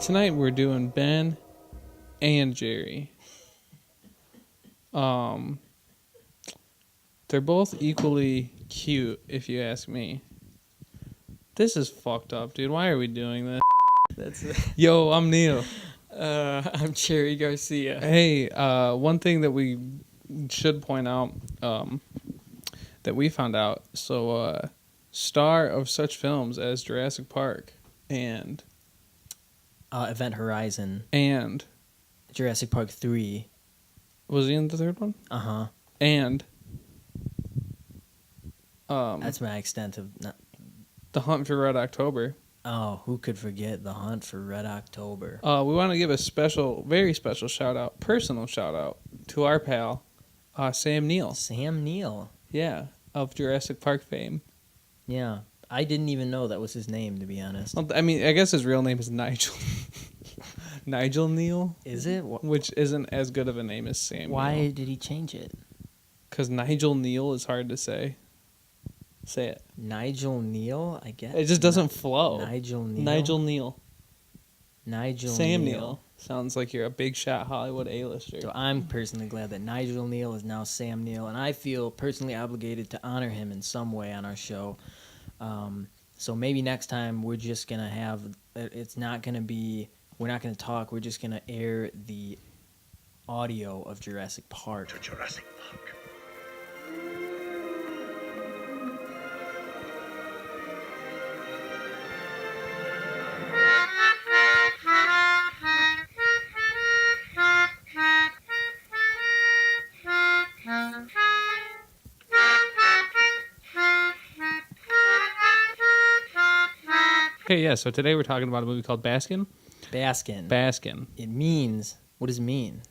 Tonight we're doing Ben and Jerry. They're both equally cute, if you ask me. This is fucked up, dude. Why are we doing this? Yo, I'm Neil. I'm Cherry Garcia. Hey, one thing that we should point out, that we found out. So, star of such films as Jurassic Park and Event Horizon. And Jurassic Park 3. was he in the third one? Uh-huh. And That's my extent of... The Hunt for Red October. Oh, who could forget The Hunt for Red October? We want to give a special, very special shout-out, personal shout-out to our pal, Sam Neill. Sam Neill. Yeah, of Jurassic Park fame. Yeah. I didn't even know that was his name, to be honest. Well, I mean, I guess his real name is Nigel. Nigel Neill. Is it? Which isn't as good of a name as Sam Why Neill. did he change it? Because Nigel Neill is hard to say. Say it. Nigel Neal, I guess. It just doesn't flow. Nigel Neal. Nigel Neill. Nigel Sam Neal. Neill. Sounds like you're a big shot Hollywood A-lister. So I'm personally glad that Nigel Neal is now Sam Neill, and I feel personally obligated to honor him in some way on our show. So maybe next time we're just going to have, it's not going to be, we're not going to talk, we're just going to air the audio of Jurassic Park. To Jurassic Park. Okay, yeah, so today we're talking about a movie called Baskin. Baskin. Baskin. It means, what does it mean?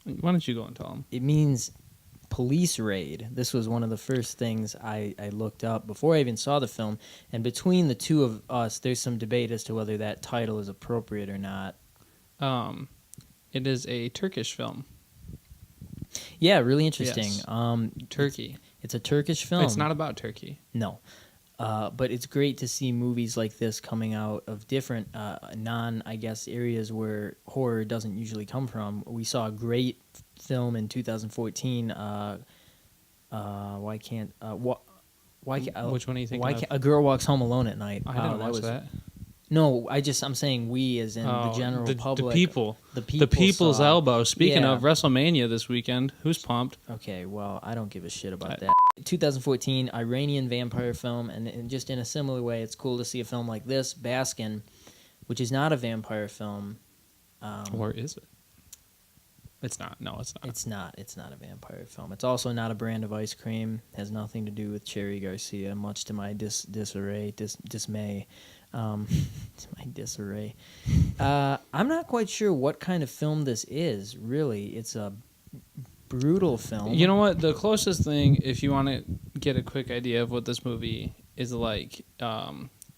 Why don't you go and tell him? It means police raid. This was one of the first things I looked up before I even saw the film. And between the two of us, there's some debate as to whether that title is appropriate or not. It is a Turkish film. Yeah, really interesting. Yes. Turkey. It's a Turkish film. It's not about Turkey. No. But it's great to see movies like this coming out of different areas where horror doesn't usually come from. We saw a great film in 2014. Which one are you thinking of? A Girl Walks Home Alone at Night. I didn't watch that. No, I'm saying we as in the general public. The people. The people's saw. Elbow. Speaking Yeah. of WrestleMania this weekend, who's pumped? Okay, well, I don't give a shit about that. 2014 Iranian vampire film, and just in a similar way, it's cool to see a film like this, Baskin, which is not a vampire film. Or is it? It's not. No, it's not. It's not. It's not a vampire film. It's also not a brand of ice cream. Has nothing to do with Cherry Garcia, much to my dismay. To my disarray. I'm not quite sure what kind of film this is, really. It's a brutal film. You know what? The closest thing, if you want to get a quick idea of what this movie is like,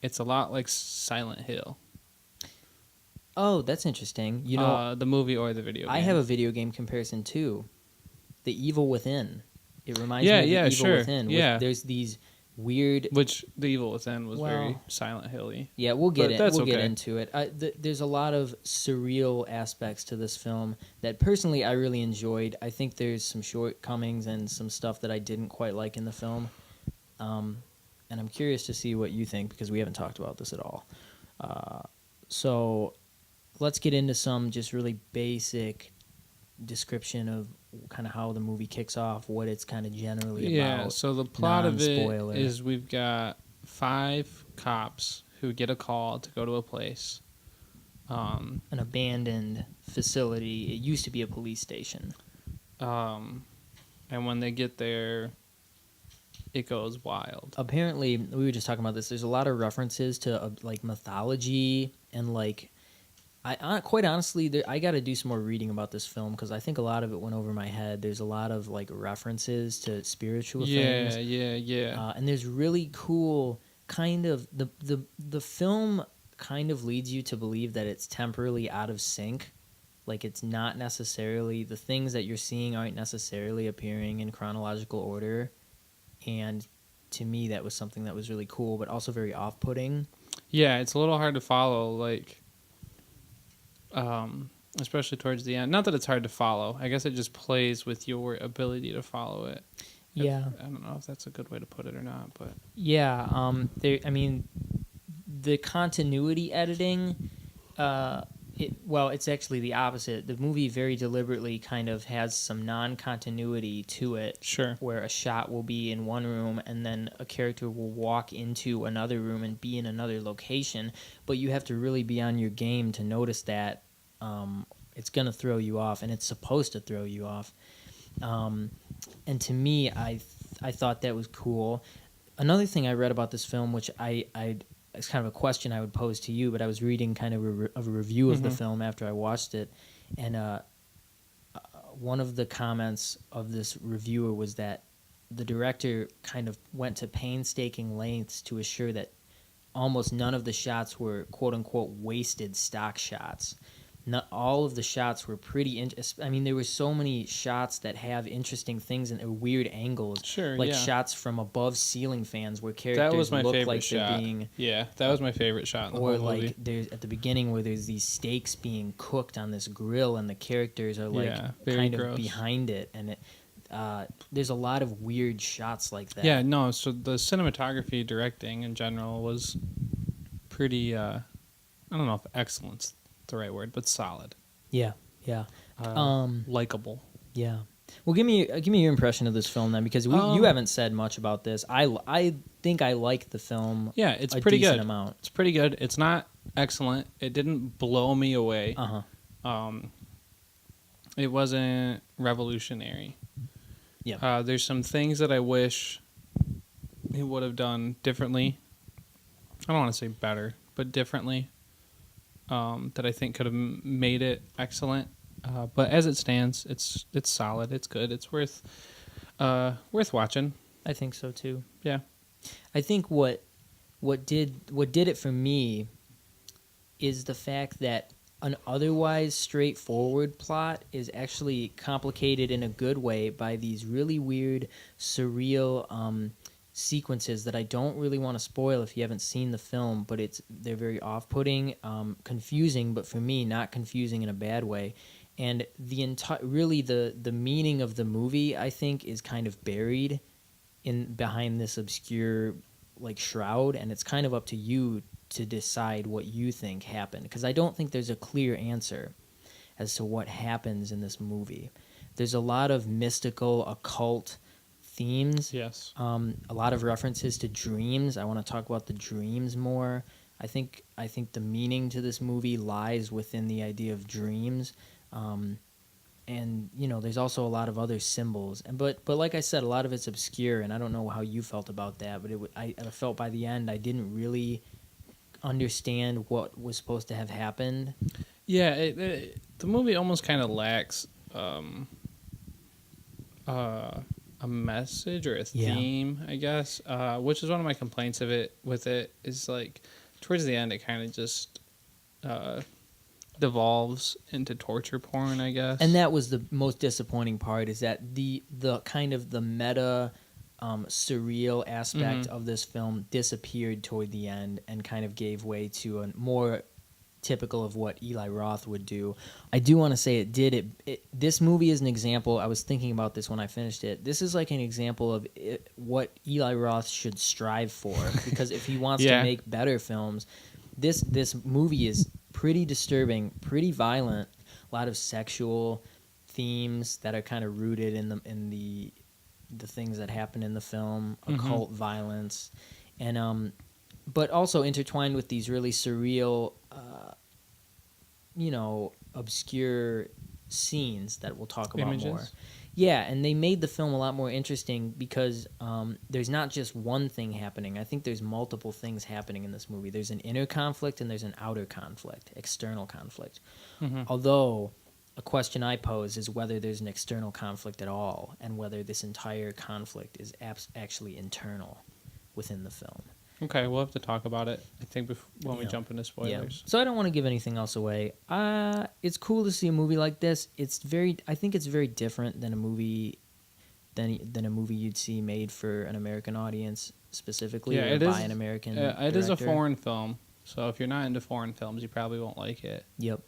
it's a lot like Silent Hill. Oh, that's interesting. You know, the movie or the video game. I have a video game comparison too. The Evil Within. It reminds me of the Evil Within. Yeah, there's these weird. Which the Evil Within was very Silent Hill-y. Yeah, we'll get okay. into it. There's a lot of surreal aspects to this film that personally I really enjoyed. I think there's some shortcomings and some stuff that I didn't quite like in the film. And I'm curious to see what you think because we haven't talked about this at all. So let's get into some just really basic description of kind of how the movie kicks off, what it's kind of generally about. Yeah, so the plot of it Non-spoiler. is we've got 5 cops who get a call to go to a place. An abandoned facility. It used to be a police station. And when they get there, it goes wild. Apparently, we were just talking about this, there's a lot of references to like mythology and like I quite honestly, I got to do some more reading about this film because I think a lot of it went over my head. There's a lot of like references to spiritual things. Yeah. And there's really cool kind of the film kind of leads you to believe that it's temporarily out of sync. Like it's not necessarily the things that you're seeing aren't necessarily appearing in chronological order. And to me, that was something that was really cool, but also very off-putting. Yeah, it's a little hard to follow. Like, especially towards the end. Not that it's hard to follow. I guess it just plays with your ability to follow it. Yeah. I don't know if that's a good way to put it or not, but Yeah. I mean, the continuity editing, it's actually the opposite. The movie very deliberately kind of has some non-continuity to it. sure. Where a shot will be in one room and then a character will walk into another room and be in another location, but you have to really be on your game to notice that. It's going to throw you off, and it's supposed to throw you off. And to me, I thought that was cool. Another thing I read about this film, which it's kind of a question I would pose to you, but I was reading kind of a review of the film after I watched it, and one of the comments of this reviewer was that the director kind of went to painstaking lengths to assure that almost none of the shots were quote-unquote wasted stock shots. Not all of the shots were pretty. I mean, there were so many shots that have interesting things and weird angles. Sure, like yeah. shots from above ceiling fans where characters That was my look favorite like shot. they're being. Yeah, that was my favorite shot in the Or whole like movie. there's at the beginning where there's these steaks being cooked on this grill and the characters are like very kind gross. of behind it, and it. There's a lot of weird shots like that. Yeah, no. So the cinematography, directing in general was pretty. I don't know if excellent's the right word, but solid. Yeah. Likable. Yeah. Well, give me your impression of this film then, because you haven't said much about this. I think I like the film. Yeah, it's a pretty decent good. amount. It's pretty good. It's not excellent. It didn't blow me away. It wasn't revolutionary. Yeah. There's some things that I wish it would have done differently. I don't want to say better, but differently. That I think could have made it excellent. But as it stands, it's solid. It's good. It's worth watching. I think so too. Yeah. I think what did it for me is the fact that an otherwise straightforward plot is actually complicated in a good way by these really weird, surreal sequences that I don't really want to spoil if you haven't seen the film, but they're very off-putting, confusing, but for me, not confusing in a bad way. And the meaning of the movie, I think, is kind of buried behind this obscure like shroud, and it's kind of up to you to decide what you think happened, because I don't think there's a clear answer as to what happens in this movie. There's a lot of mystical, occult themes. Yes. A lot of references to dreams. I want to talk about the dreams more. I think the meaning to this movie lies within the idea of dreams. And there's also a lot of other symbols. But like I said, a lot of it's obscure, and I don't know how you felt about that. But I felt by the end I didn't really understand what was supposed to have happened. Yeah, the movie almost kind of lacks a message or a theme, I guess, which is one of my complaints with it is like towards the end it kind of just devolves into torture porn, I guess. And that was the most disappointing part, is that the kind of the meta surreal aspect of this film disappeared toward the end and kind of gave way to a more typical of what Eli Roth would do. I do want to say this movie is an example. I was thinking about this when I finished it. This is like an example of what Eli Roth should strive for, because if he wants to make better films, this movie is pretty disturbing, pretty violent, a lot of sexual themes that are kind of rooted in the things that happen in the film, occult violence, and but also intertwined with these really surreal, obscure scenes that we'll talk about Images. more. Yeah, and they made the film a lot more interesting because there's not just one thing happening. I think there's multiple things happening in this movie. There's an inner conflict and there's an outer conflict, external conflict. Although a question I pose is whether there's an external conflict at all, and whether this entire conflict is actually internal within the film. Okay, we'll have to talk about it, I think, when we jump into spoilers. Yeah. So I don't want to give anything else away. It's cool to see a movie like this. I think it's very different than a movie you'd see made for an American audience specifically, or by an American director. It is a foreign film, so if you're not into foreign films, you probably won't like it. Yep.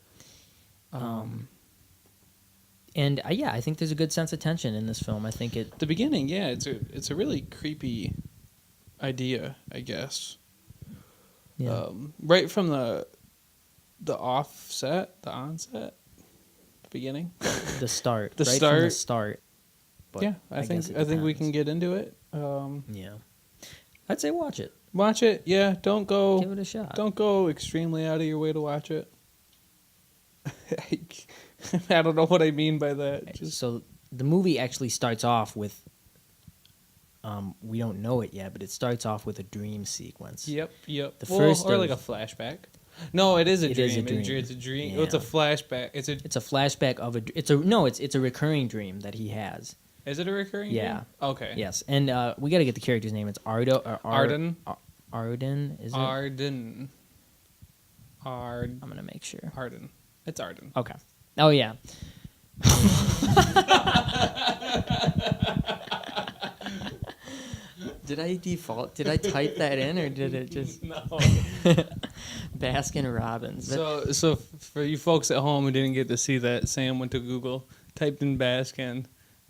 And yeah, I think there's a good sense of tension in this film. I think the beginning, yeah, it's a really creepy idea, I guess. yeah. Right from the onset, the beginning, The start, the right start. from the start. But Yeah, I think we can get into it. Yeah, I'd say watch it. Watch it. Yeah, Give it a shot. Don't go extremely out of your way to watch it. I don't know what I mean by that. So the movie actually starts off with, we don't know it yet, but it starts off with a dream sequence. Yep. The first or like a flashback. No, it is a dream. Is a dream. It's a dream. Yeah. Oh, it's a flashback. It's a flashback of it's a recurring dream that he has. Is it a recurring Yeah. dream? Okay. Yes, and we got to get the character's name. It's Ardo. Arden. Arden, is it? Arden. I'm gonna make sure. Arden. It's Arden. Okay. Oh yeah. Did I default? Did I type that in, or did it just No. Baskin Robbins? So for you folks at home who didn't get to see that, Sam went to Google, typed in Baskin,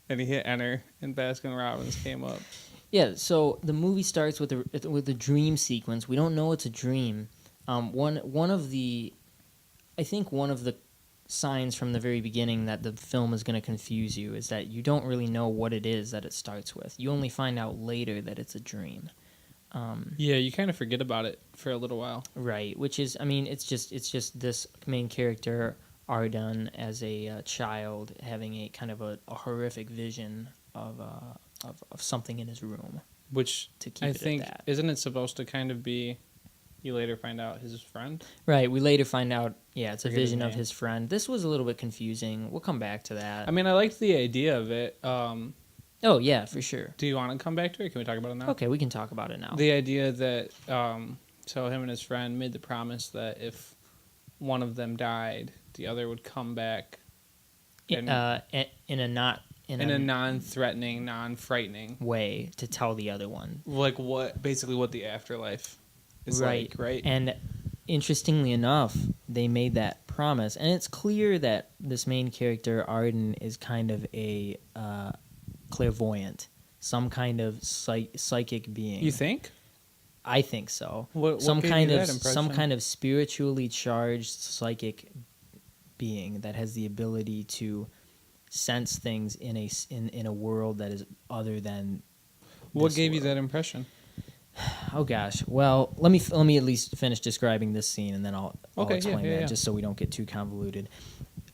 and he hit enter, and Baskin Robbins came up. Yeah. So the movie starts with a dream sequence. We don't know it's a dream. One of the signs from the very beginning that the film is going to confuse you is that you don't really know what it is that it starts with. You only find out later that it's a dream. Yeah, you kind of forget about it for a little while. Right, which is, I mean, it's just this main character, Arden, as a child having a kind of a horrific vision of something in his room. Which to keep I it think, at that. isn't it supposed to kind of be, you later find out his friend? Right, we later find out, yeah, it's a Forget his vision of name. his friend. This was a little bit confusing. We'll come back to that. I mean, I liked the idea of it. Oh, yeah, for sure. Do you want to come back to it? Can we talk about it now? Okay, we can talk about it now. The idea that, so him and his friend made the promise that if one of them died, the other would come back in a non-threatening, non-frightening way to tell the other one. Like what the afterlife is right. like, right? And interestingly enough, they made that promise, and it's clear that this main character, Arden, is kind of a clairvoyant, some kind of psychic being. You think? I think so. What some gave kind you of that impression? some kind of spiritually charged psychic being that has the ability to sense things in a world that is other than. What this gave you world. that impression? Oh gosh. Well, let me at least finish describing this scene, and then I'll explain that, just so we don't get too convoluted.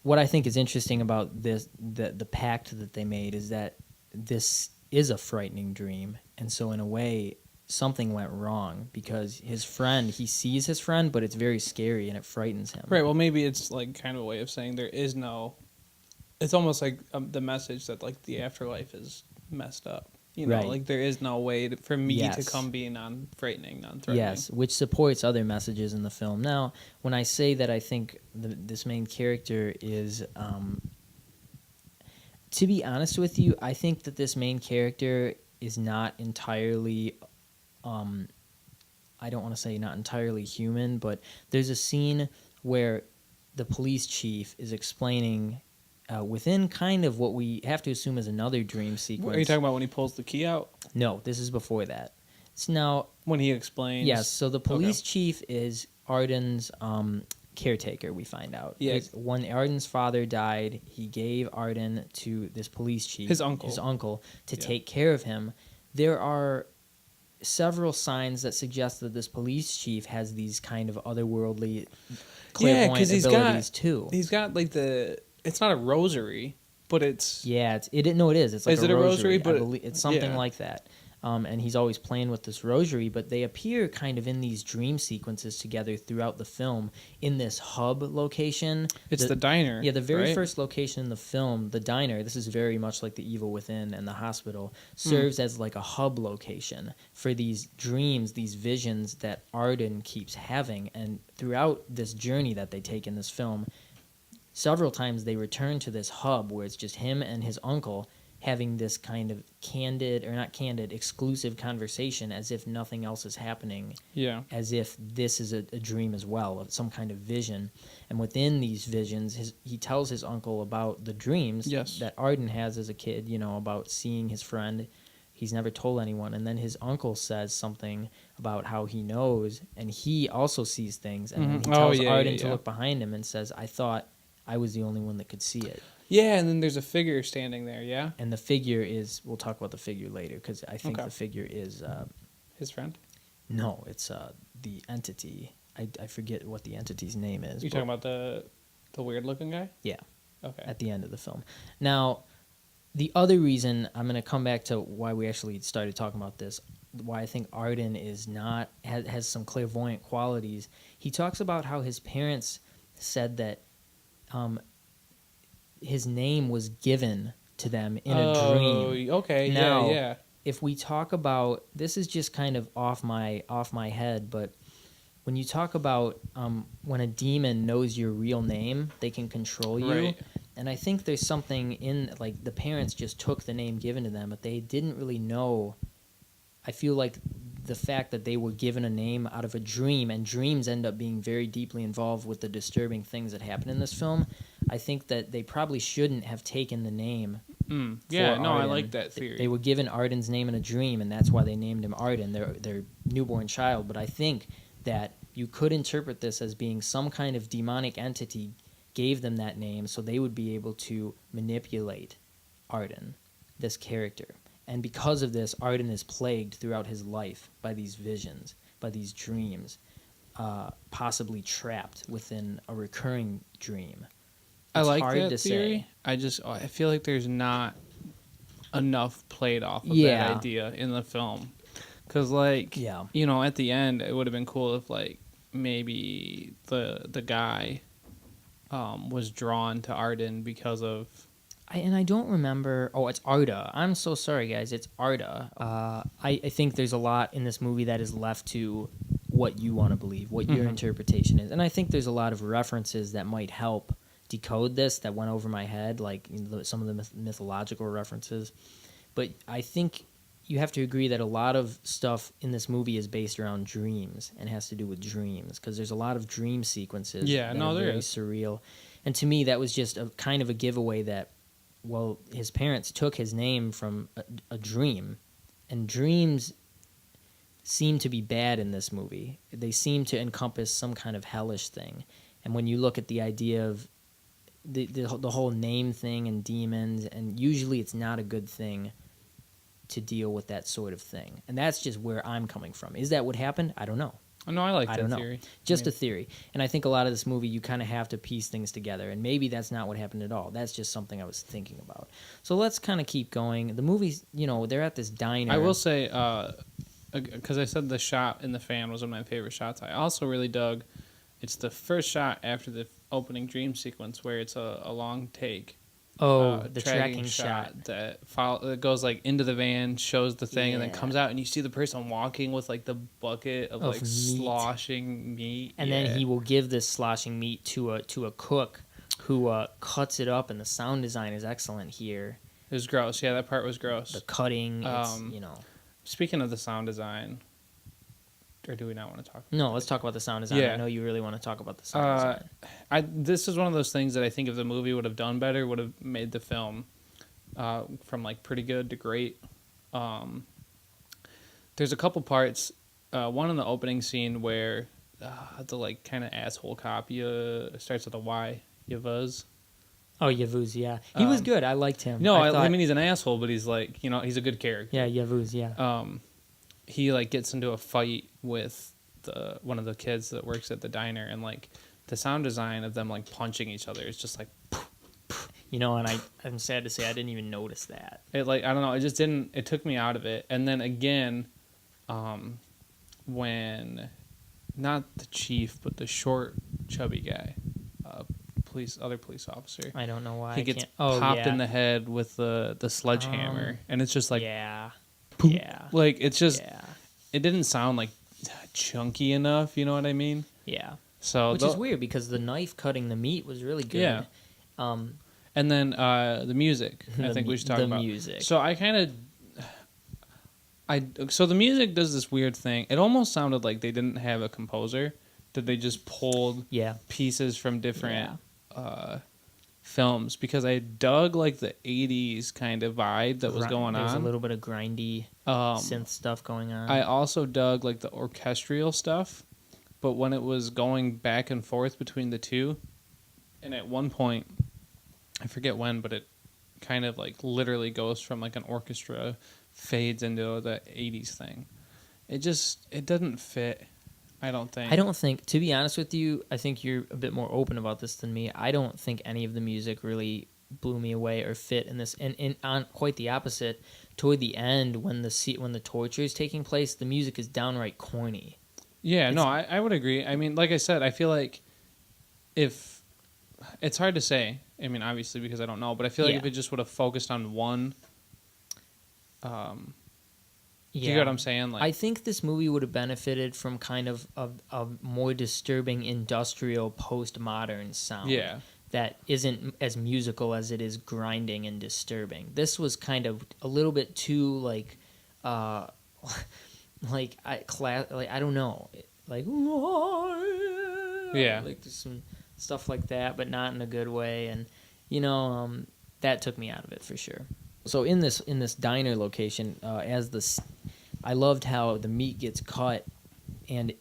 What I think is interesting about this, the pact that they made, is that this is a frightening dream, and so in a way, something went wrong because his friend, he sees his friend, but it's very scary and it frightens him. Right. Well, maybe it's like kind of a way of saying there is no. It's almost like the message that like the afterlife is messed up. You know, Right. like there is no way for me to Yes. come be non-frightening, non-threatening. Yes, which supports other messages in the film. Now, when I say that I think this main character is, to be honest with you, I think that this main character is not entirely, I don't want to say not entirely human, but there's a scene where the police chief is explaining within kind of what we have to assume is another dream sequence. Are you talking about when he pulls the key out? No, this is before that. So now, When he explains? yes, so the police chief is Arden's caretaker, we find out. Yeah. When Arden's father died, he gave Arden to this police chief. His uncle. To take care of him. There are several signs that suggest that this police chief has these kind of otherworldly clairvoyant abilities too. He's got like it's not a rosary, but it's... Yeah, it is. It's like Is it a rosary? I But believe it's something yeah. like that. And he's always playing with this rosary, but they appear kind of in these dream sequences together throughout the film in this hub location. It's the diner. Yeah, the very right? first location in the film, the diner, this is very much like The Evil Within and the hospital, serves as like a hub location for these dreams, these visions that Arden keeps having. And throughout this journey that they take in this film, several times they return to this hub where it's just him and his uncle, having this kind of exclusive conversation as if nothing else is happening. Yeah. As if this is a dream as well, some kind of vision. And within these visions, he tells his uncle about the dreams that Arden has as a kid, about seeing his friend. He's never told anyone. And then his uncle says something about how he knows, and he also sees things. And then he tells Arden to look behind him and says, I thought I was the only one that could see it. Yeah, and then there's a figure standing there, yeah? And the figure is, we'll talk about the figure later, because I think the figure is... his friend? No, it's the entity. I forget what the entity's name is. You talking about the weird-looking guy? Yeah. Okay. At the end of the film. Now, the other reason, I'm going to come back to why we actually started talking about this, why I think Arden has some clairvoyant qualities. He talks about how his parents said that his name was given to them in a dream. Okay, now, yeah. If we talk about, this is just kind of off my head, but when you talk about when a demon knows your real name, they can control you. Right. And I think there's something in, like, the parents just took the name given to them, but they didn't really know. I feel like the fact that they were given a name out of a dream, and dreams end up being very deeply involved with the disturbing things that happen in this film, I think that they probably shouldn't have taken the name. Yeah, no, Arden. I like that theory. They were given Arden's name in a dream, and that's why they named him Arden, their newborn child. But I think that you could interpret this as being some kind of demonic entity gave them that name so they would be able to manipulate Arden, this character. And because of this, Arden is plagued throughout his life by these visions, by these dreams, possibly trapped within a recurring dream. I like that theory. I feel like there's not enough played off of that idea in the film. Because, like, at the end, it would have been cool if, like, maybe the guy was drawn to Arden because of... I don't remember... Oh, it's Arda. I'm so sorry, guys. It's Arda. I think there's a lot in this movie that is left to what you want to believe, what your interpretation is. And I think there's a lot of references that might help decode this that went over my head, like some of the mythological references. But I think you have to agree that a lot of stuff in this movie is based around dreams and has to do with dreams, because there's a lot of dream sequences that are very surreal. And to me, that was just a kind of a giveaway that, well, his parents took his name from a dream, and dreams seem to be bad in this movie. They seem to encompass some kind of hellish thing. And when you look at the idea of the whole name thing and demons, and usually it's not a good thing to deal with that sort of thing. And that's just where I'm coming from. Is that what happened? I don't know. No, I like that theory. Just a theory. And I think a lot of this movie, you kind of have to piece things together. And maybe that's not what happened at all. That's just something I was thinking about. So let's kind of keep going. The movie's, they're at this diner. I will say, because I said the shot in the fan was one of my favorite shots, I also really dug, it's the first shot after the opening dream sequence where it's a long take. Oh, the tracking shot that goes like into the van, shows the thing, and then comes out, and you see the person walking with like the bucket of like meat. Sloshing meat, and then he will give this sloshing meat to a cook who cuts it up, and the sound design is excellent here. It was gross. Yeah, that part was gross. The cutting, Speaking of the sound design, or do we not want to talk about No, let's talk about the sound design. Yeah. I know you really want to talk about the sound design. This is one of those things that I think if the movie would have done better, would have made the film from like pretty good to great. There's a couple parts. One in the opening scene where the like kind of asshole cop starts with a Y, Yavuz. Oh, Yavuz, yeah. He was good. I liked him. No, I mean, he's an asshole, but he's like, he's a good character. Yeah, Yavuz, yeah. He like gets into a fight with one of the kids that works at the diner, and like the sound design of them like punching each other is just like, and I'm sad to say I didn't even notice that. It like, I don't know, it just didn't. It took me out of it. And then again, when not the chief but the short chubby guy, other police officer, I don't know why he gets popped in the head with the sledgehammer, and it's just like Poop. Yeah. Like, it's just, it didn't sound like chunky enough, you know what I mean? Yeah. So which is weird because the knife cutting the meat was really good. Yeah. And then the music, I think we should talk about. The music. So so the music does this weird thing. It almost sounded like they didn't have a composer, that they just pulled pieces from different films, because I dug like the 80s kind of vibe that was going on. There's a little bit of grindy synth stuff going on. I also dug like the orchestral stuff, but when it was going back and forth between the two, and at one point, I forget when, but it kind of like literally goes from like an orchestra, fades into the 80s thing. It doesn't fit, I don't think. To be honest with you, I think you're a bit more open about this than me. I don't think any of the music really blew me away or fit in this. And on quite the opposite, toward the end, when the torture is taking place, the music is downright corny. Yeah, I would agree. I mean, like I said, I feel like if it's hard to say. I mean, obviously because I don't know, but I feel like if it just would have focused on one. Do you get what I'm saying? Like, I think this movie would have benefited from kind of a more disturbing industrial postmodern sound. Yeah. That isn't as musical as it is grinding and disturbing. This was kind of a little bit too like I don't know, like like some stuff like that, but not in a good way, and that took me out of it for sure. So in this diner location, I loved how the meat gets cut, and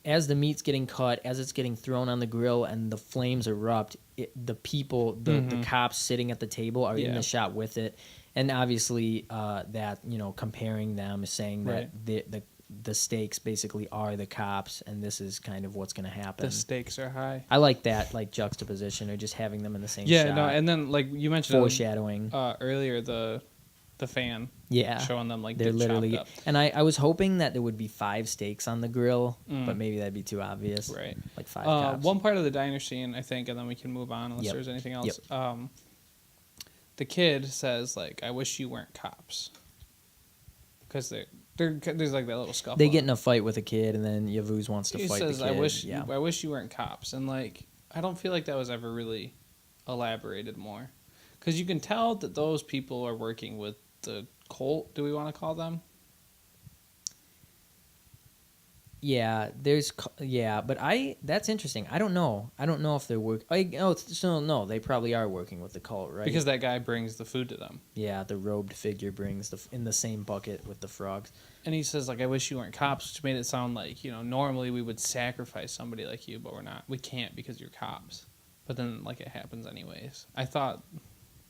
as the meat's getting cut, as it's getting thrown on the grill and the flames erupt, the people, the cops sitting at the table are in the shot with it, and obviously that comparing them, saying that the stakes basically are the cops, and this is kind of what's going to happen. The stakes are high. I like that, like juxtaposition, or just having them in the same shot. Yeah, no, and then like you mentioned foreshadowing earlier, the fan, showing them like they're literally up. And I was hoping that there would be 5 steaks on the grill, but maybe that'd be too obvious. Right, like 5 cops. One part of the diner scene, I think, and then we can move on unless there's anything else. The kid says like, "I wish you weren't cops," because there's like that little scuffle. They get in a fight with a kid, and then Yavuz wants to fight says, the kid. I wish you weren't cops. And like, I don't feel like that was ever really elaborated more. Because you can tell that those people are working with the cult, do we want to call them? Yeah, but that's interesting. I don't know if they're no, they probably are working with the cult, right? Because that guy brings the food to them. Yeah, the robed figure brings in the same bucket with the frogs. And he says like, I wish you weren't cops, which made it sound like, normally we would sacrifice somebody like you, but we're not. We can't because you're cops. But then like it happens anyways. I thought.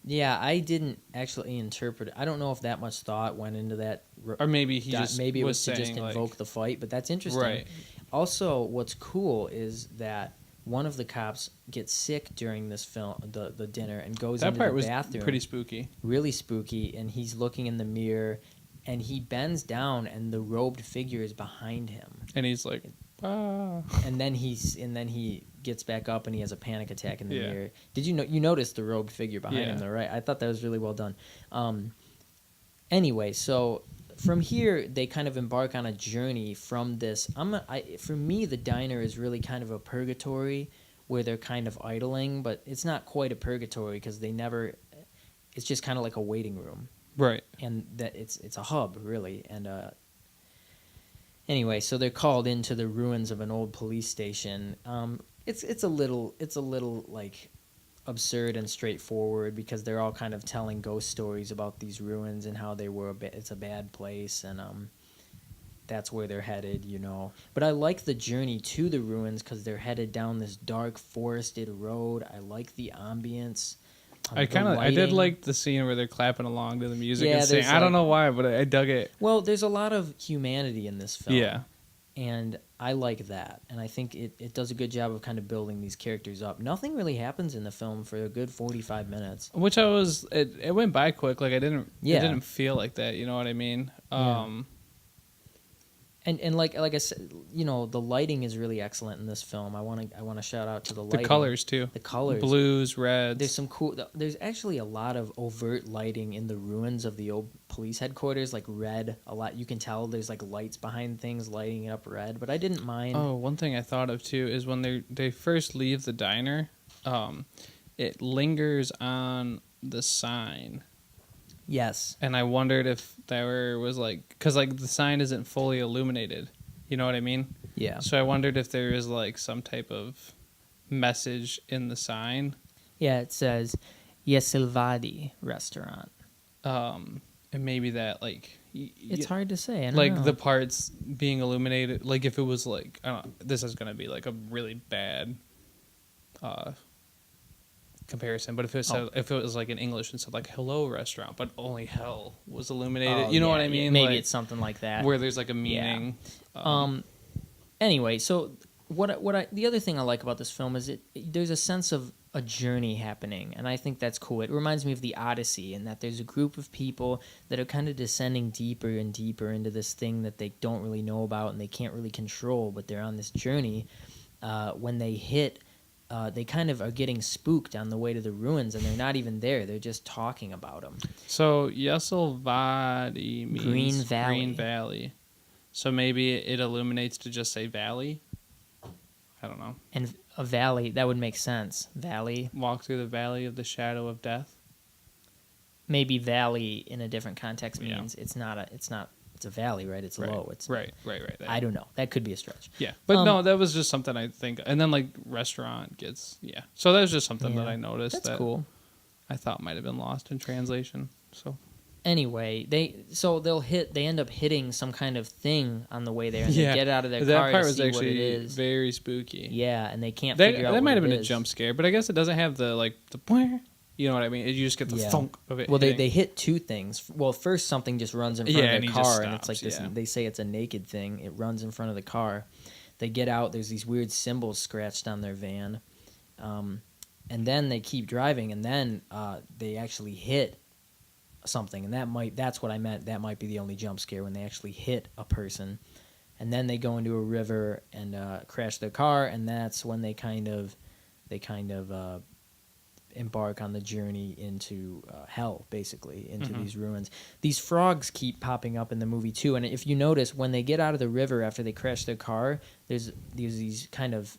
Yeah, I didn't actually interpret it. I don't know if that much thought went into that. Or maybe it was to just invoke the fight, but that's interesting. Right. Also, what's cool is that one of the cops gets sick during this film, the dinner, and goes into the bathroom. That part was pretty spooky. Really spooky, and he's looking in the mirror, and he bends down, and the robed figure is behind him. And he's like, ah. And then he gets back up, and he has a panic attack in the mirror. Did you notice the robed figure behind him, though, right? I thought that was really well done. Anyway, so from here they kind of embark on a journey from this. For me, the diner is really kind of a purgatory where they're kind of idling, but it's not quite a purgatory because it's just kind of like a waiting room. Right. And that it's a hub, really. And anyway, so they're called into the ruins of an old police station. It's a little like absurd and straightforward because they're all kind of telling ghost stories about these ruins and how it's a bad place, and that's where they're headed, But I like the journey to the ruins because they're headed down this dark forested road. I like the ambience. I did like the scene where they're clapping along to the music and singing. I don't know why, but I dug it. Well, there's a lot of humanity in this film. Yeah. And I like that. And I think it does a good job of kind of building these characters up. Nothing really happens in the film for a good 45 minutes. Which it went by quick. Like it didn't feel like that. You know what I mean? And like I said, the lighting is really excellent in this film. I want to shout out to the lighting. The colors too. The colors. Blues, reds. There's some cool. There's actually a lot of overt lighting in the ruins of the old police headquarters, like red. A lot. You can tell there's like lights behind things lighting it up red. But I didn't mind. Oh, one thing I thought of too is when they first leave the diner. it lingers on the sign. Yes. And I wondered if there was like, because like the sign isn't fully illuminated. You know what I mean? Yeah. So I wondered if there is like some type of message in the sign. Yeah, it says Yesilvadi restaurant. And maybe that like It's hard to say. I don't like know. the parts being illuminated. Like if it was like, I don't know, this is gonna be like a really bad comparison. But if it said, if it was like in English and said like hello restaurant, but only hell was illuminated. Oh, You know yeah, what I mean? Maybe like, it's something like that. where there's like a meaning. Anyway, so the other thing I like about this film is there's a sense of a journey happening, and I think that's cool. It reminds me of the Odyssey, in that there's a group of people that are kind of descending deeper and deeper into this thing that they don't really know about and they can't really control, but they're on this journey. When they hit, they kind of are getting spooked on the way to the ruins, and they're not even there. They're just talking about them. So Yesilvadi means Green Valley. So maybe it illuminates to just say valley. I don't know. And a valley, that would make sense. Valley. Walk through the valley of the shadow of death. Maybe valley in a different context Yeah. means it's a valley, right? It's Right. low. It's Right. I don't know. That could be a stretch. Yeah, but no, that was just something I think. And then like restaurant gets So that was just something that I noticed. That's that cool. I thought might have been lost in translation. So Anyway, they end up hitting some kind of thing on the way there, and they get out of their that car part to was see what it actually is. very spooky. Yeah, and they can't That figure out that what might have it been a is. jump scare, but I guess it doesn't have the like the you know what I mean? You just get the thunk of it. Well, hitting. they hit two things. Well, first something just runs in front Yeah, of and their he just car, and it's stops, like this. yeah. They say it's a naked thing. It runs in front of the car. They get out. There's these weird symbols scratched on their van, and then they keep driving, and then they actually hit something, and that's what I meant. That might be the only jump scare, when they actually hit a person, and then they go into a river and crash their car, and that's when they kind of embark on the journey into hell, basically, into these ruins. These frogs keep popping up in the movie too, and if you notice, when they get out of the river after they crash their car, there's these kind of,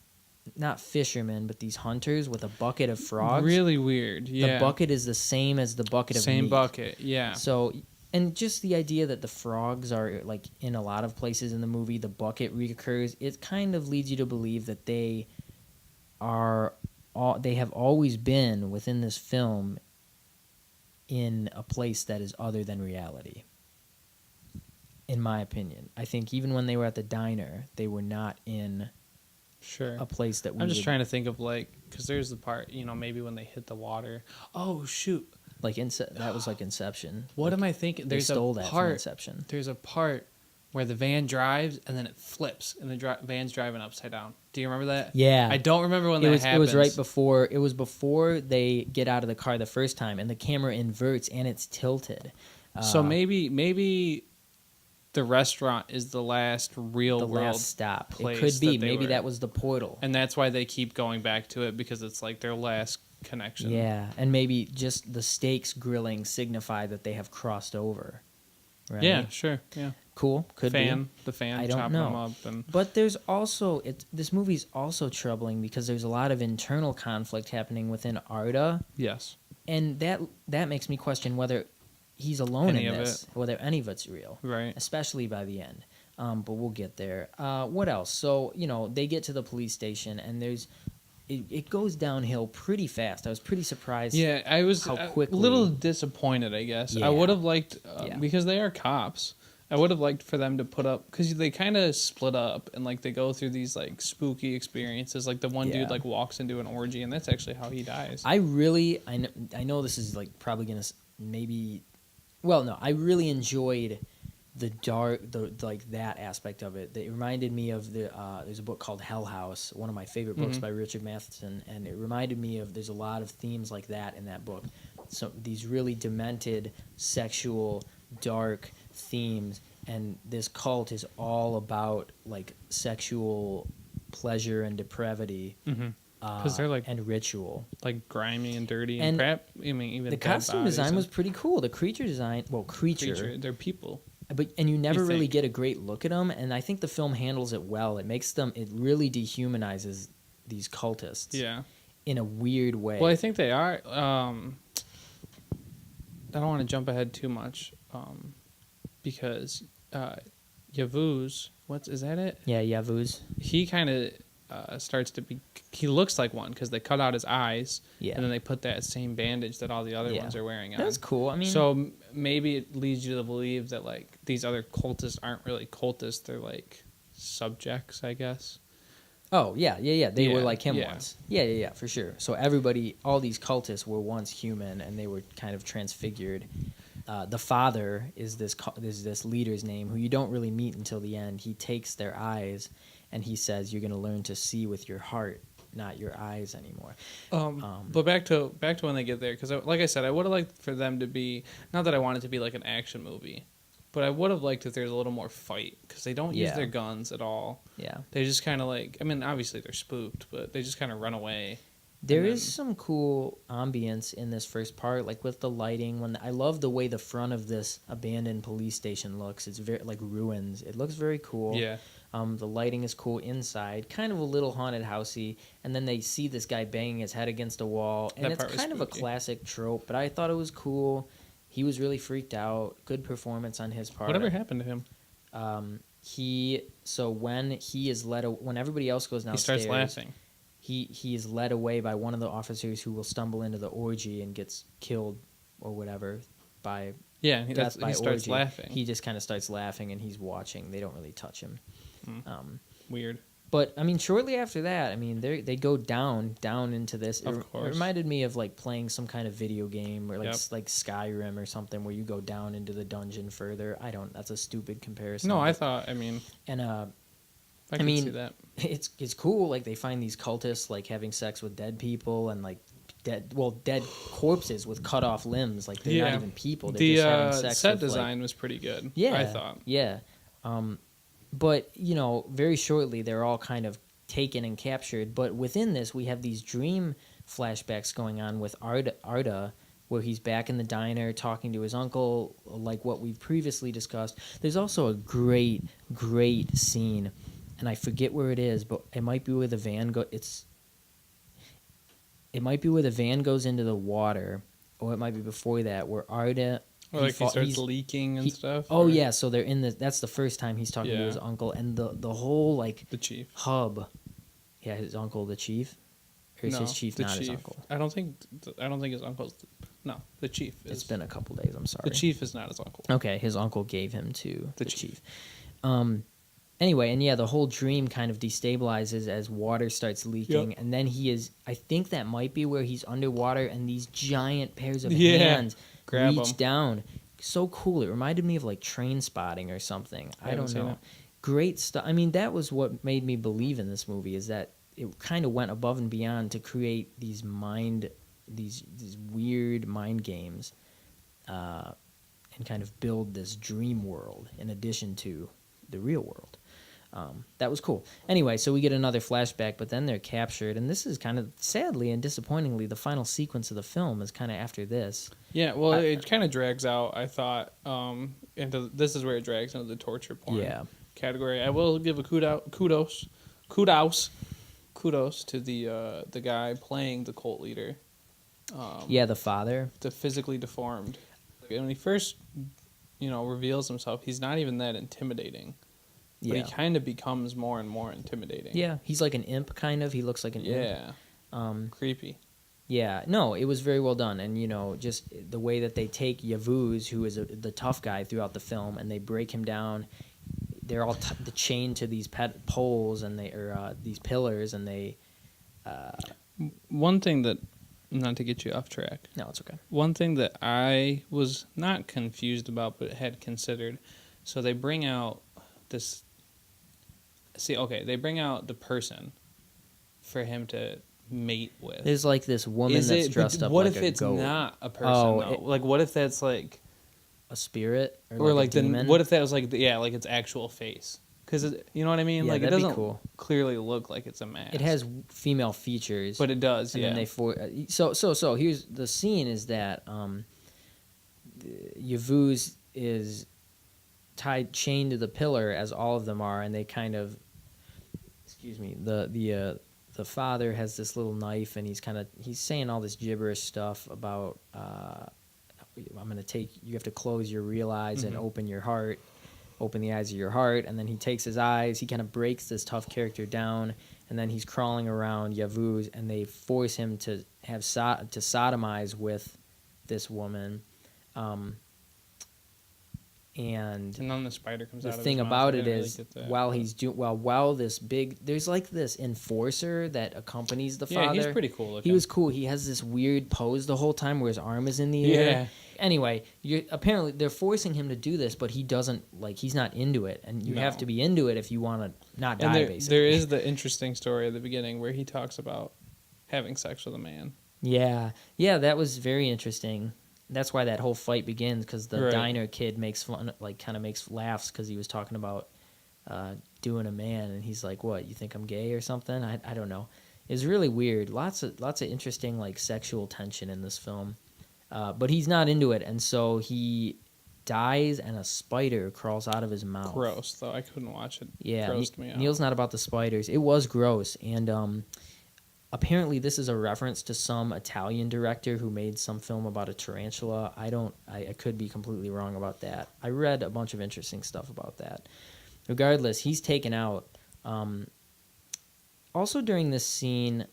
not fishermen, but these hunters with a bucket of frogs. Really weird. Yeah, The bucket is the same as the bucket of same meat. bucket. Yeah. So, and just the idea that the frogs are, like, in a lot of places in the movie, the bucket reoccurs, it kind of leads you to believe that they have always been within this film in a place that is other than reality. In my opinion, I think even when they were at the diner, they were not in a place that we. I'm just trying to think of like, because there's the part, maybe when they hit the water. Oh shoot! Like that was like Inception. What like, am I thinking? They stole that from part. Inception. There's a part where the van drives and then it flips and the van's driving upside down. Do you remember that? Yeah. I don't remember when that happens. It was right before. It was before they get out of the car the first time, and the camera inverts and it's tilted. So maybe the restaurant is the last real world last stop. It place could be. Maybe were. that was the portal. And that's why they keep going back to it, because it's like their last connection. Yeah, and maybe just the steaks grilling signify that they have crossed over. Right? Yeah, sure. Yeah. Cool. Could be. The fan I don't chopping know. them up. And But there's also this movie's also troubling because there's a lot of internal conflict happening within Arda, yes. and that makes me question whether he's alone Any in of this, whether any of it's real, Right. especially by the end. But we'll get there. What else? So they get to the police station, and it goes downhill pretty fast. I was pretty surprised. Yeah, I was how a quickly- little disappointed, I guess. Yeah. I would have liked, Yeah. because they are cops, I would have liked for them to put up, because they kind of split up, and like they go through these like spooky experiences. Like the one Yeah. dude like walks into an orgy, and that's actually how he dies. I know this is like probably gonna maybe, well, no, I really enjoyed that aspect of it. It reminded me of there's a book called Hell House, one of my favorite books by Richard Matheson, and it reminded me of, there's a lot of themes like that in that book. So these really demented, sexual, dark themes, and this cult is all about like sexual pleasure and depravity. Because they're like and ritual, like grimy and dirty And and crap. I mean, even the dead costume bodies design and was pretty cool. The creature design, creature, they're people. and you never really think. get a great look at them. And I think the film handles it well. It really dehumanizes these cultists. Yeah. in a weird way. Well, I think they are. I don't want to jump ahead too much, because Yavuz, is that it? Yeah, Yavuz. He kind of starts to be. He looks like one because they cut out his eyes, Yeah. and then they put that same bandage that all the other ones are wearing on. That's cool. I mean, so maybe it leads you to believe that like these other cultists aren't really cultists; they're like subjects, I guess. Oh, yeah. They were like him yeah. once. Yeah, for sure. So everybody, all these cultists were once human, and they were kind of transfigured. The father is this leader's name, who you don't really meet until the end. He takes their eyes, and he says, "You're going to learn to see with your heart, not your eyes anymore." But back to when they get there, because like I said, I would have liked for them to be, not that I want it to be like an action movie, but I would have liked if there's a little more fight, because they don't use their guns at all. Yeah. They just kind of like, I mean, obviously they're spooked, but they just kind of run away. There is some cool ambience in this first part, like with the lighting. I love the way the front of this abandoned police station looks. It's very like ruins. It looks very cool. Yeah. The lighting is cool inside, kind of a little haunted housey. And then they see this guy banging his head against a wall, and it's kind of a classic trope. But I thought it was cool. He was really freaked out. Good performance on his part. Whatever happened to him? When everybody else goes downstairs, he starts laughing. He is led away by one of the officers who will stumble into the orgy and gets killed or whatever by he starts orgy. laughing. He just kind of starts laughing, and he's watching. They don't really touch him. Weird. But I mean, shortly after that, I mean, they go down into this. Of course. It reminded me of like playing some kind of video game, or like Skyrim or something, where you go down into the dungeon further. That's a stupid comparison. No, I thought. I mean, and I can see that. It's cool. Like they find these cultists like having sex with dead people, and like dead corpses with cut off limbs. Like they're not even people. They're just having sex. Set with, design was pretty good. Yeah, I thought. Yeah. But, very shortly, they're all kind of taken and captured. But within this, we have these dream flashbacks going on with Arda, where he's back in the diner talking to his uncle, like what we've previously discussed. There's also a great, great scene, and I forget where it is, but it might be where the van It might be where the van goes into the water, or it might be before that, where Arda... Or he starts leaking and stuff? Oh, yeah, so they're in that's the first time he's talking to his uncle, and the whole, like... The chief. Hub. Yeah, his uncle, the chief? Or is his chief not his uncle? I don't think his uncle's... No, the chief is... It's been a couple days, I'm sorry. The chief is not his uncle. Okay, his uncle gave him to the chief. Anyway, and the whole dream kind of destabilizes as water starts leaking, and then I think that might be where he's underwater, and these giant pairs of hands reach down. So cool. It reminded me of like Train Spotting or something. I don't know. Great stuff. I mean, that was what made me believe in this movie, is that it kind of went above and beyond to create these weird mind games, and kind of build this dream world in addition to the real world. That was cool. Anyway, so we get another flashback, but then they're captured, and this is kind of, sadly and disappointingly, the final sequence of the film is kind of after this. Yeah, well, it kind of drags out, I thought, this is where it drags into the torture porn category. I will give a kudos to the guy playing the cult leader. The father. The physically deformed. When he first, reveals himself, he's not even that intimidating. But he kind of becomes more and more intimidating. Yeah, he's like an imp, kind of. He looks like an imp. Yeah. Creepy. Yeah, no, it was very well done. And, just the way that they take Yavuz, who is the tough guy throughout the film, and they break him down. They're all chained to these poles and these pillars, and they... One thing that, not to get you off track. No, it's okay. One thing that I was not confused about, but had considered. So they bring out this... they bring out the person for him to mate with. There's like this woman that's dressed up like a goat. What if it's not a person, though? What if that's like... a spirit? Or like a demon? What if that was like its actual face? Because, you know what I mean? Yeah, like it that'd doesn't be cool. Clearly look like it's a mask. It has female features. But it does, and then they so here's the scene is that Yavuz is chained to the pillar, as all of them are, and they kind of, the the father has this little knife, and he's saying all this gibberish stuff about I'm gonna take you have to close your real eyes and open your heart, open the eyes of your heart, and then he takes his eyes. He kind of breaks this tough character down, and then he's crawling around Yavuz, and they force him to have to sodomize with this woman. And then the spider comes the out of thing his mouth. about I it didn't is really while this big there's like this enforcer that accompanies the father. Yeah, he's pretty cool looking. He was cool. He has this weird pose the whole time where his arm is in the air. Yeah. Anyway, apparently they're forcing him to do this, but he doesn't he's not into it, and you have to be into it if you want to not die. Basically, there is the interesting story at the beginning where he talks about having sex with a man. Yeah, that was very interesting. That's why that whole fight begins, because the diner kid makes fun, kind of makes laughs because he was talking about doing a man, and he's like, "What? You think I'm gay or something?" I don't know. It was really weird. Lots of interesting sexual tension in this film, but he's not into it, and so he dies, and a spider crawls out of his mouth. Gross, though. I couldn't watch it. Yeah, Grossed me out. Neil's not about the spiders. It was gross, and apparently this is a reference to some Italian director who made some film about a tarantula. I could be completely wrong about that. I read a bunch of interesting stuff about that. Regardless, he's taken out. Also during this scene,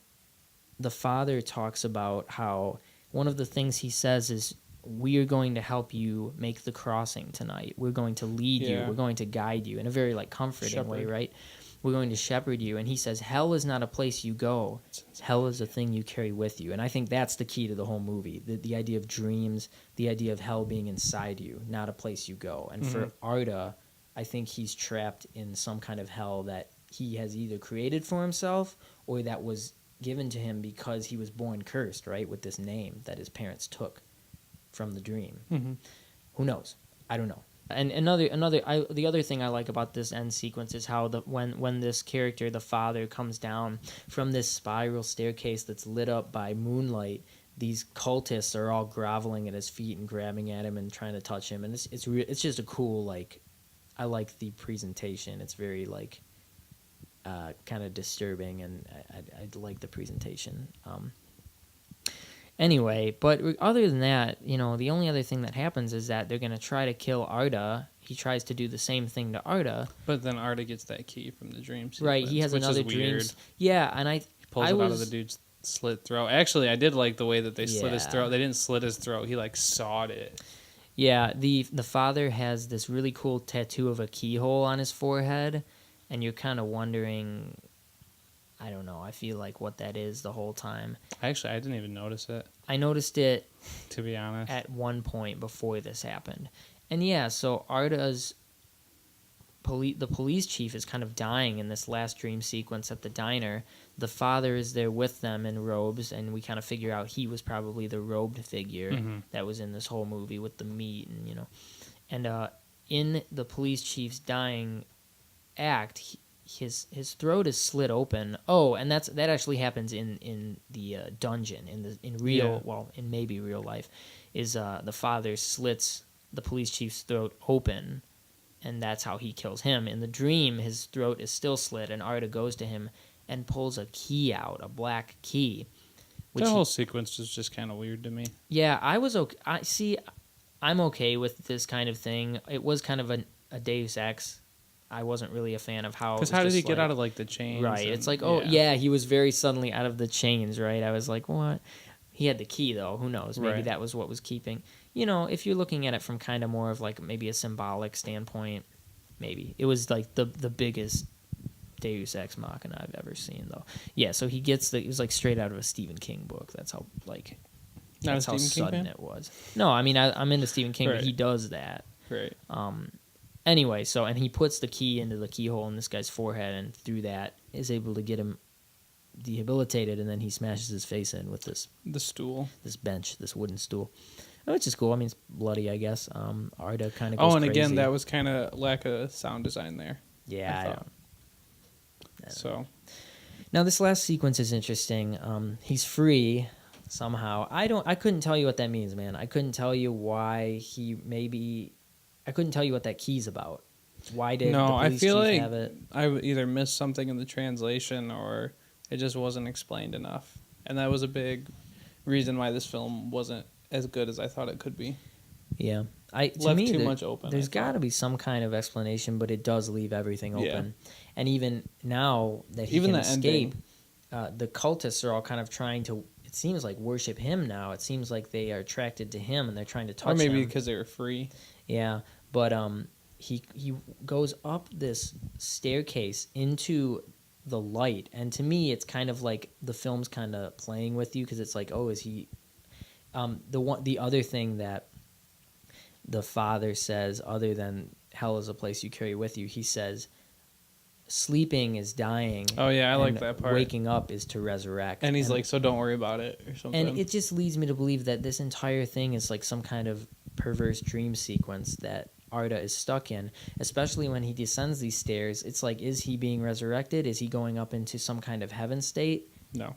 the father talks about how one of the things he says is, "We are going to help you make the crossing tonight. We're going to lead you. We're going to guide you," in a very comforting way, right? We're going to shepherd you. And he says, hell is not a place you go. Hell is a thing you carry with you. And I think that's the key to the whole movie. The idea of dreams, the idea of hell being inside you, not a place you go. And for Arda, I think he's trapped in some kind of hell that he has either created for himself or that was given to him because he was born cursed, right, with this name that his parents took from the dream. Mm-hmm. Who knows? I don't know. And the other thing I like about this end sequence is how when this character, the father, comes down from this spiral staircase that's lit up by moonlight, these cultists are all groveling at his feet and grabbing at him and trying to touch him, and it's just a cool I like the presentation. It's very kind of disturbing, and I like the presentation. Anyway, but other than that, the only other thing that happens is that they're going to try to kill Arda. He tries to do the same thing to Arda. But then Arda gets that key from the dream sequence. Right, he has another dream. Yeah, and he pulls it out of the dude's slit throat. Actually, I did like the way that they slit his throat. They didn't slit his throat. He sawed it. Yeah, the father has this really cool tattoo of a keyhole on his forehead, and you're kind of wondering, I don't know, I feel like what that is the whole time. Actually, I didn't even notice it. I noticed it, to be honest, at one point before this happened. And yeah, so Arda's the police chief is kind of dying in this last dream sequence at the diner. The father is there with them in robes, and we kind of figure out he was probably the robed figure that was in this whole movie with the meat, and in the police chief's dying act, his throat is slit open. Oh, and that actually happens in the dungeon in maybe real life, is the father slits the police chief's throat open, and that's how he kills him. In the dream, his throat is still slit, and Arda goes to him and pulls a key out, a black key. That whole sequence was just kind of weird to me. Yeah, I was okay. I'm okay with this kind of thing. It was kind of a Deus Ex. I wasn't really a fan of how. Because how did he get out of the chains? Right, it's he was very suddenly out of the chains. Right, I was like, what? He had the key though. Who knows? Maybe that was what was keeping. If you're looking at it from kind of more of maybe a symbolic standpoint, maybe it was the biggest Deus Ex Machina I've ever seen though. Yeah, so he gets it was straight out of a Stephen King book. That's how that's how sudden it was. No, I mean I'm into Stephen King, but he does that. Right. Anyway, and he puts the key into the keyhole in this guy's forehead, and through that is able to get him debilitated, and then he smashes his face in with the stool, this bench, this wooden stool, which is cool. I mean, it's bloody, I guess. Arda kind of goes and crazy. Again, that was kind of lack of sound design there. Yeah, I don't. So now this last sequence is interesting. He's free somehow. I couldn't tell you what that means, man. I couldn't tell you why I couldn't tell you what that key's about. Why did the police chief have it? I either missed something in the translation, or It just wasn't explained enough. And that was a big reason why this film wasn't as good as I thought it could be. Yeah. Left too much open. There's got to be some kind of explanation, but it does leave everything open. And even now that he can escape, the cultists are all kind of trying to, it seems like, worship him now. It seems like they are attracted to him and they're trying to touch him. Or maybe because they were free. Yeah, but he goes up this staircase into the light, and to me it's kind of like the film's kind of playing with you, because it's like, oh, is he the other thing that the father says, other than hell is a place you carry with you, he says sleeping is dying. Oh yeah, I like that part. Waking up is to resurrect. And he's like, so don't worry about it or something. And it just leads me to believe that this entire thing is like some kind of perverse dream sequence that Arda is stuck in, especially when he descends these stairs. It's like, is he being resurrected? Is he going up into some kind of heaven state?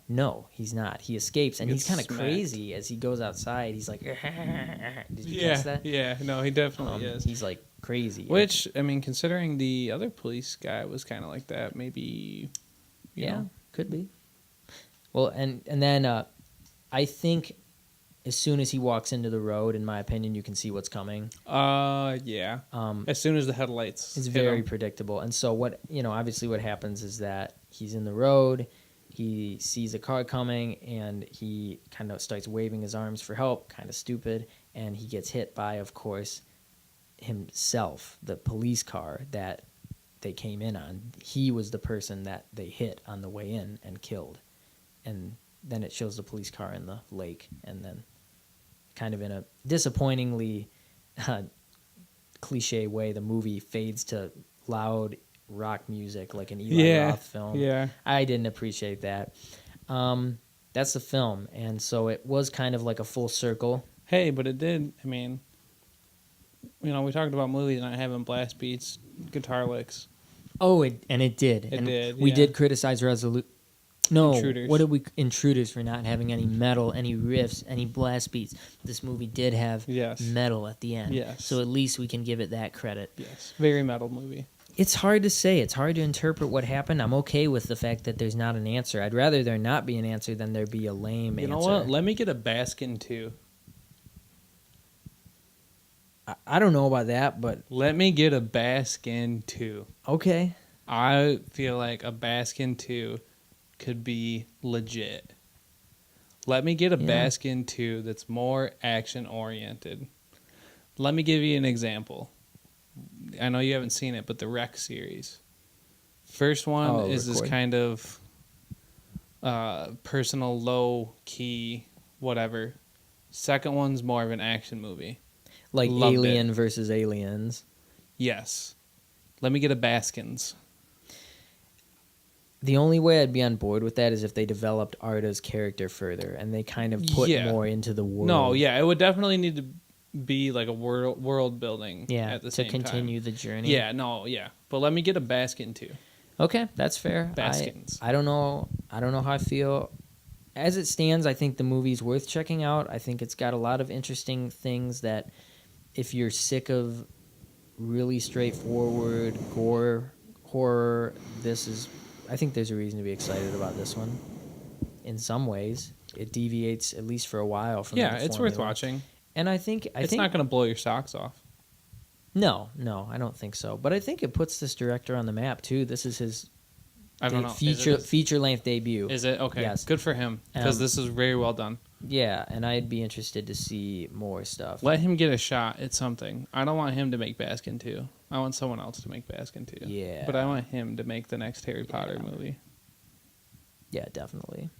No, he's not. He escapes, and he's kind of crazy as he goes outside. He's like, did you catch that? Yeah, no, he definitely is. He's like crazy. Which, I mean, considering the other police guy was kind of like that, maybe, you know. Could be. Well, and then I think as soon as he walks into the road, in my opinion, you can see what's coming. Yeah. As soon as the headlights. It's very predictable. And so obviously what happens is that he's in the road, he sees a car coming, and he kind of starts waving his arms for help, kind of stupid, and he gets hit by, of course, himself, the police car that they came in on. He was the person that they hit on the way in and killed. And then it shows the police car in the lake, and then kind of in a disappointingly cliche way, the movie fades to loud rock music like an Eli Roth film. Yeah. I didn't appreciate that. That's the film, and so it was kind of like a full circle. Hey, but it did, I mean, we talked about movies not having blast beats, guitar licks. Oh, it did. It did, We did criticize Intruders for not having any metal, any riffs, any blast beats. This movie did have metal at the end. Yes. So at least we can give it that credit. Yes. Very metal movie. It's hard to say. It's hard to interpret what happened. I'm okay with the fact that there's not an answer. I'd rather there not be an answer than there be a lame answer. You know what? Let me get a Baskin too. I don't know about that, but... Let me get a Baskin too. Okay. I feel like a Baskin 2 could be legit. Let me get a Baskin 2 that's more action-oriented. Let me give you an example. I know you haven't seen it, but the Wreck series. First one is this kind of personal, low-key, whatever. Second one's more of an action movie. Like Alien versus Aliens. Yes. Let me get a Baskins. The only way I'd be on board with that is if they developed Arda's character further and they kind of put more into the world. No, yeah, it would definitely need to be like a world building at the same time. To continue the journey. Yeah, no, yeah. But let me get a Baskin too. Okay, that's fair. Baskins. I don't know how I feel. As it stands, I think the movie's worth checking out. I think it's got a lot of interesting things that if you're sick of really straightforward gore horror, I think there's a reason to be excited about this one. In some ways, it deviates at least for a while from the formula. It's worth watching. And I think it's not going to blow your socks off. No, I don't think so. But I think it puts this director on the map too. This is his feature-length debut. Is it? Okay. Yes. Good for him, because this is very well done. Yeah, and I'd be interested to see more stuff. Let him get a shot at something. I don't want him to make Baskin 2. I want someone else to make Baskin 2. Yeah. But I want him to make the next Harry Potter movie. Yeah, definitely.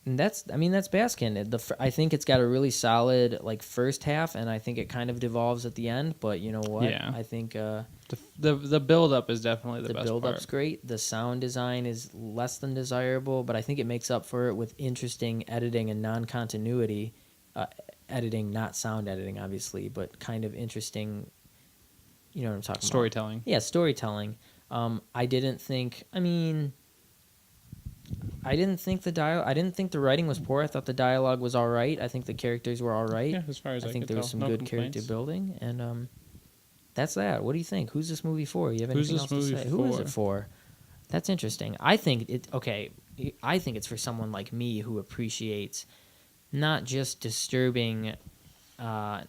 And that's Baskin. I think it's got a really solid first half, and I think it kind of devolves at the end. But you know what? Yeah. I think the build up is definitely the best part. The build up's great. The sound design is less than desirable, but I think it makes up for it with interesting editing and non-continuity editing, not sound editing, obviously, but kind of interesting. You know what I'm talking about? Storytelling. Yeah, storytelling. I didn't think the writing was poor. I thought the dialogue was all right. I think the characters were all right. Yeah, as far as I think could there was tell. some good character building, and that's that. What do you think? Who's this movie for? You have anything else to say? Who is it for? That's interesting. I think it's for someone like me who appreciates not just disturbing, not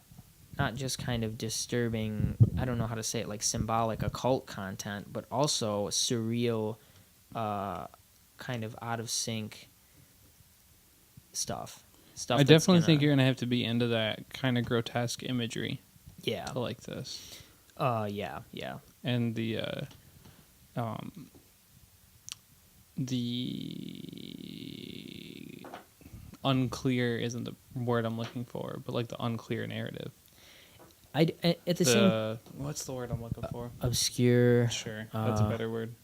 just kind of disturbing, I don't know how to say it, like symbolic occult content, but also surreal, kind of out of sync stuff. I definitely think you're going to have to be into that kind of grotesque imagery yeah. to like this. Yeah. And the unclear isn't the word I'm looking for, but like the unclear narrative. At the same, what's the word I'm looking for? Obscure. Sure, that's a better word.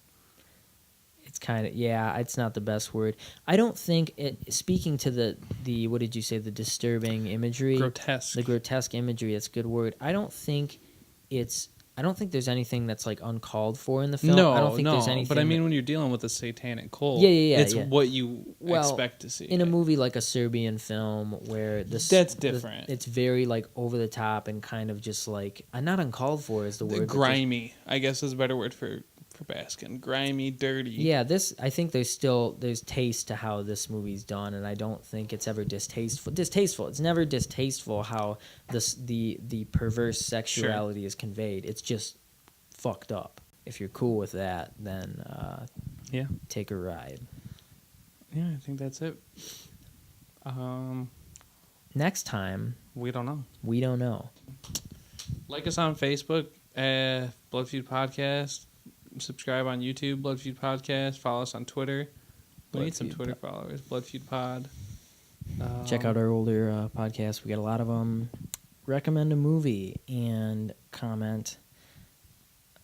It's kind of, yeah, it's not the best word. I don't think speaking to the what did you say, the disturbing imagery, grotesque, the grotesque imagery. That's a good word. I don't think there's anything that's like uncalled for in the film. No, I don't think there's anything. But I mean, when you're dealing with a satanic cult, it's what you expect to see in a movie like a Serbian film where that's different. It's very like over the top and kind of just like not uncalled for is the word. Grimy, I guess, is a better word for Baskin. Grimy, dirty. Yeah, I think there's taste to how this movie's done, and I don't think it's ever distasteful. It's never distasteful how the perverse sexuality is conveyed. It's just fucked up. If you're cool with that, then take a ride. Yeah, I think that's it. Next time, we don't know. Like us on Facebook, Blood Feud Podcast. Subscribe on YouTube, Blood Feud Podcast. Follow us on Twitter. We need some Twitter followers. Blood Feud Pod. Check out our older podcasts. We got a lot of them. Recommend a movie and comment.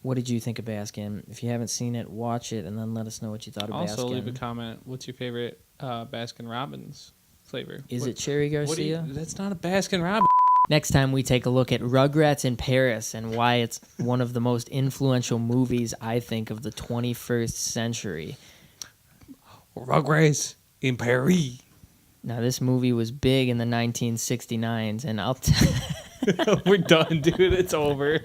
What did you think of Baskin? If you haven't seen it, watch it and then let us know what you thought of Baskin. Also, leave a comment. What's your favorite Baskin Robbins flavor? Is it Cherry Garcia? That's not a Baskin Robbins. Next time we take a look at Rugrats in Paris and why it's one of the most influential movies, I think, of the 21st century. Rugrats in Paris. Now, this movie was big in the 1969s, and We're done, dude. It's over.